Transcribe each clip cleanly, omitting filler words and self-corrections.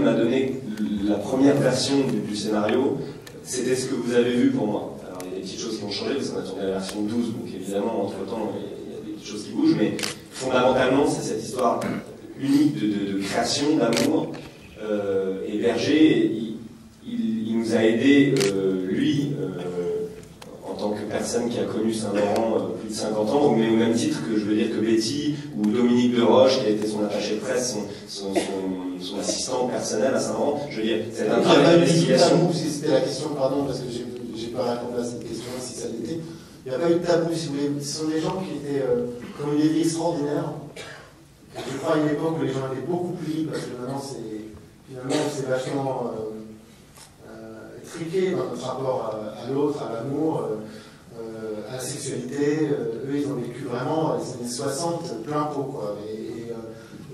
m'a donné la première version du scénario, c'était ce que vous avez vu pour moi. Alors il y a des petites choses qui ont changé, parce qu'on a tourné la version 12, donc évidemment, entre-temps, il y a des petites choses qui bougent, mais fondamentalement, c'est cette histoire unique de création, d'amour. Et Berger, il nous a aidés, lui, en tant que personne qui a connu Saint-Laurent plus de 50 ans, mais au même titre que je veux dire que Betty ou Dominique Deroche, qui a été son attaché de presse, son assistant personnel à Saint-Laurent, je veux dire, c'est un travail d'investigation. Si c'était la question, pardon, parce que j'ai pas répondu à cette question, si ça l'était. Il n'y a pas eu de tabou, si vous voulez. Ce sont des gens qui étaient, qui ont une vie extraordinaire. Je crois à une époque où les gens étaient beaucoup plus libres, parce que maintenant, c'est vachement triqué dans notre rapport à l'autre, à l'amour, à la sexualité. Eux, ils ont vécu vraiment les années 60 plein pot, quoi.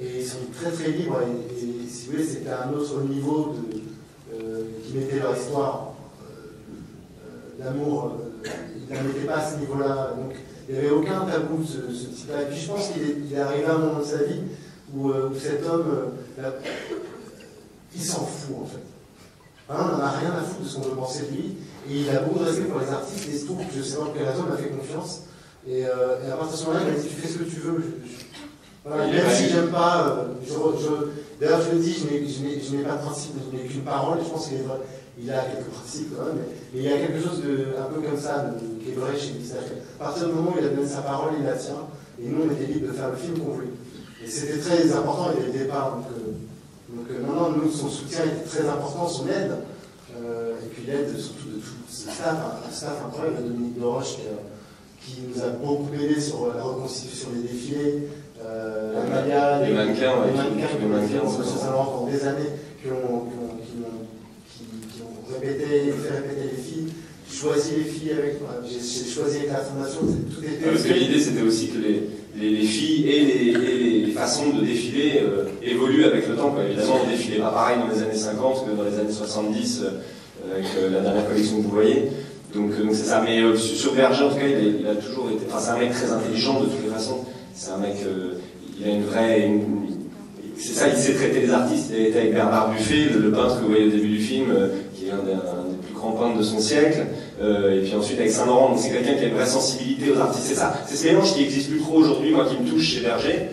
Et ils sont très très libres. Et si vous voulez, c'était un autre niveau qui mettait leur histoire d'amour. Ils ne mettaient pas à ce niveau-là. Donc, il n'y avait aucun tabou de ce type-là. Et puis, je pense qu'il est arrivé à un moment de sa vie où cet homme, il s'en fout, en fait. Hein, on n'en a rien à foutre de ce qu'on veut penser de lui. Et il a beaucoup de respect pour les artistes. Et il se trouve que je sais pas pour quelle raison, il m'a fait confiance. Et à partir de ce moment-là, il m'a dit, tu fais ce que tu veux. Voilà, même si j'aime pas, d'ailleurs je le dis, je n'ai pas de principe, je n'ai qu'une parole, et je pense qu'il a quelques principes quand même, mais il y a quelque chose un peu comme ça, qui est vrai chez lui. À partir du moment où il a donné sa parole, il la tient, et nous on était libres de faire le film qu'on voulait. Et c'était très important, il y avait le départ, donc non, nous, son soutien était très important, son aide, et puis l'aide surtout de tout ce staff, un staff incroyable, Dominique Deroche, qui nous a beaucoup aidé sur la reconstitution des défilés, les mannequins sur Saint-Laurent pendant des années, qui ont fait répéter les filles, choisi les filles avec moi, j'ai choisi avec la fondation, tout était... Parce que l'idée c'était aussi que les filles et les façons de défiler évoluent avec le temps, quoi. Évidemment, on ne défilait pas pareil dans les années 50 que dans les années 70, avec la dernière collection que vous voyez. Donc c'est ça, mais sur Berger, en tout cas, il a toujours été... Enfin, c'est un mec très intelligent de toutes les façons. C'est un mec, il a une vraie... C'est ça, il sait traiter les artistes. Il a été avec Bernard Buffet, le peintre que vous voyez au début du film, qui est un des plus grands peintres de son siècle. Et puis ensuite avec Saint-Laurent, donc c'est quelqu'un qui a une vraie sensibilité aux artistes. C'est ça, c'est ce mélange qui n'existe plus trop aujourd'hui, moi qui me touche chez Berger,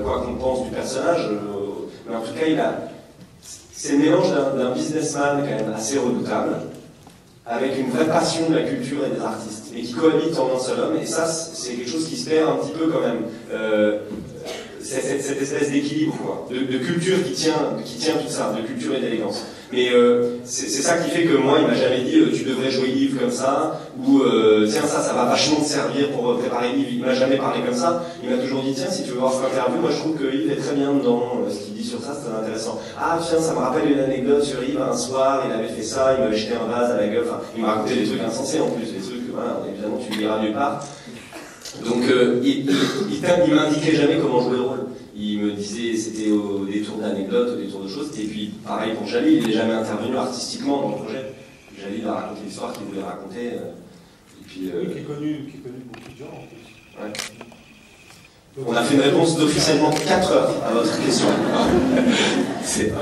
quoi qu'on pense du personnage. Mais en tout cas, c'est le mélange d'un businessman quand même assez redoutable, avec une vraie passion de la culture et des artistes, et qui cohabitent en un seul homme, et ça, c'est quelque chose qui se perd un petit peu quand même. Cette espèce d'équilibre, quoi, de culture qui tient tout ça, de culture et d'élégance. Mais c'est ça qui fait que moi, il m'a jamais dit tu devrais jouer Yves comme ça, ou tiens, ça va vachement te servir pour préparer Yves. Il m'a jamais parlé comme ça. Il m'a toujours dit tiens, si tu veux voir cette interview, moi je trouve que Yves est très bien dedans. Ce qu'il dit sur ça, c'est très intéressant. Ah tiens, ça me rappelle une anecdote sur Yves. Un soir, il avait fait ça, il m'avait jeté un vase à la gueule. Enfin, il m'a raconté des trucs insensés en plus, des trucs que voilà, évidemment tu liras nulle part. Donc il m'indiquait jamais comment jouer le rôle. Il me disait, c'était au détour d'anecdotes, au détour de choses, et puis pareil pour Jalil, il n'est jamais intervenu artistiquement dans le projet. Jalil a raconté l'histoire qu'il voulait raconter. Et puis, qui est connu beaucoup de gens en plus. Ouais. Donc, on a fait une réponse d'officiellement 4 heures à votre question. C'est